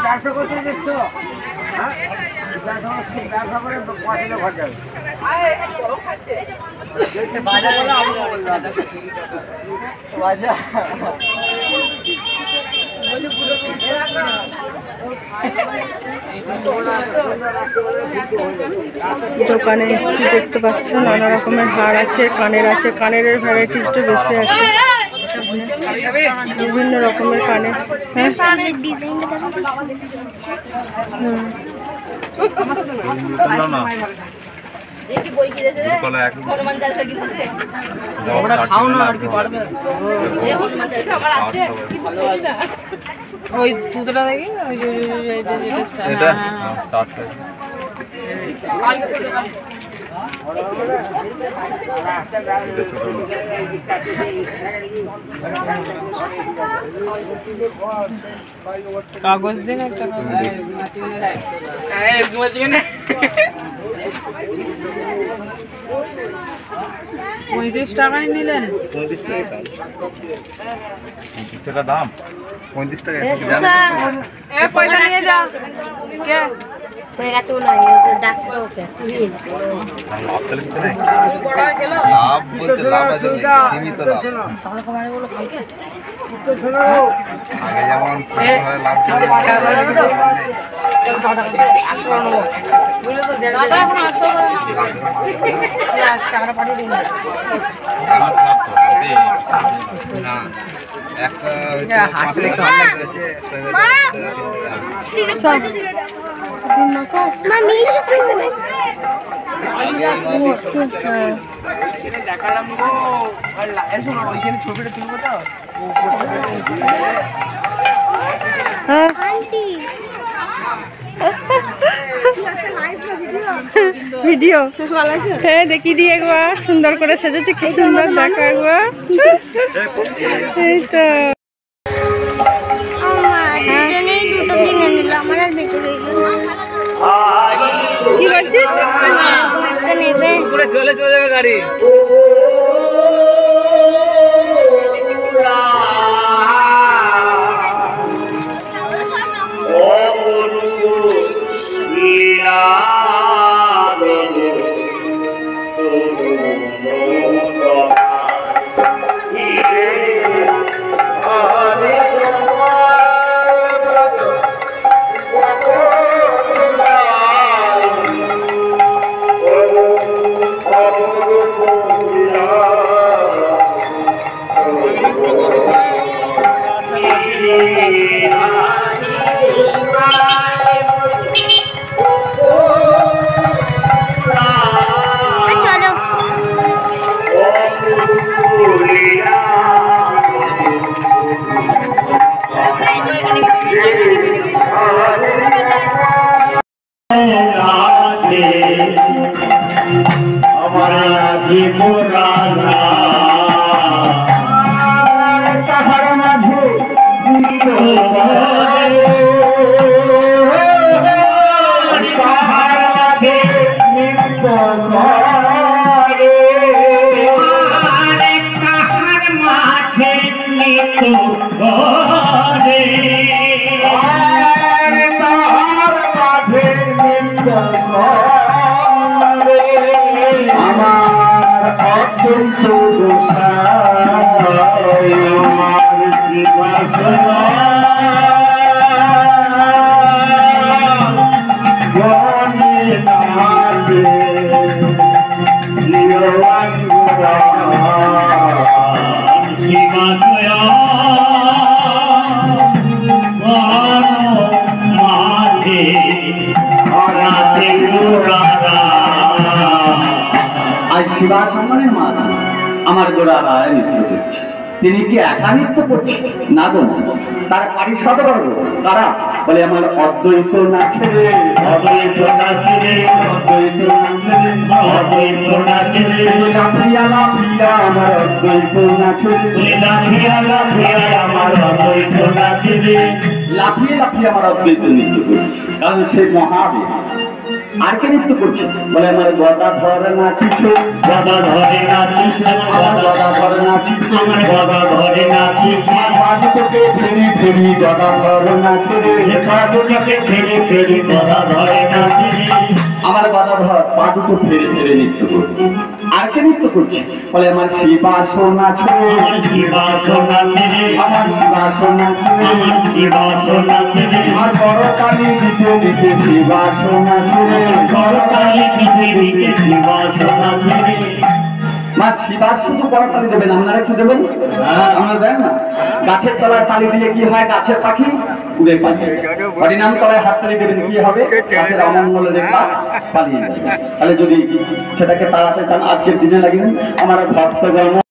ব্যবসা করতে দেখছো, হ্যাঁ ব্যবসা করে পয়সা ঘর যাবে। দোকানে এসে দেখতে পাচ্ছেন নানা রকমের হার আছে, কানের আছে, কানের ভ্যারাইটিসটা বেশি আছে, বিভিন্ন রকমের কানের। ওই দুধটা দেখি কাগজ দিন একটা 35 টাকায় নিলেন। 35 টাকা দাম, 35 টাকা পয়সা নিয়ে যা। লাভ বলতে লাভ আছে, সীমিত লাভ। আগে যেমন লাভ ছিল, টাকাটা পাঠিয়ে দিন না একটা দেখালাম গো, ওইখানে ছবিটা তুলবো তো। ভিডিও হ্যাঁ দেখি দিয়ে একবার সুন্দর করে সেজেছে, কি সুন্দর দেখো একবার। এই তো কি বলছিস? চলে যাবে গাড়ি। শিবা সম্মানের মাঝে আমার গোড়া রায় নৃত্য করছে। তিনি কি একা নৃত্য করছে? না গো, তার পারিষদ বর্গ তারা বলে আমার অদ্বৈত নাচে রে, অদ্বৈত নাচে রে, অদ্বৈত নাচে রে, অদ্বৈত নাচে রে, লাফিয়া লাফিয়া আমার অদ্বৈত নাচে রে, লাফিয়া লাফিয়া আমার অদ্বৈত নাচে রে, লাফিয়ে লাফিয়ে আমার অদ্বৈত নৃত্য করছে। কারণ সেই মহাদেব আর কে নৃত্য করছে বলে আমার গদা ধরে নাচিছ গদা ধরে নাচিস আমার গদা ধরে নাচিছ আমার গদা ধরে নাচিস পাদুকে ফেরি ফেরি গদা ধরে নাচে রে পাদুটাকে ফেরে ফেরে গদা ধরে নাচিস আমার গদা ধর পাদুকে ফেরে ফেরে নৃত্য করছে আর কে নৃত্য করছে বলে আমার শিবাসন আছে আমার শিবাসন আছে রে আমার শিবাসন আছে আমার শিবাসন আছে রে আর বড় কালী দিতে দিতে শিবাসন আছে করতালি দিতে দিতে শিবাসন আছে রে মা শিবাস শুধু বড় তালি দেবেন আপনারা কি দেবেন আপনারা দেন না গাছের তলায় তালি দিয়ে কি হয় গাছের পাখি উড়ে পালিয়ে হরিনাম তলায় হাত তালি দেবেন কি হবে গাছের অমঙ্গল রেখা পালিয়ে যাবে তাহলে যদি সেটাকে তাড়াতে চান আজকের দিনে লাগিয়ে আমার ভক্তগণ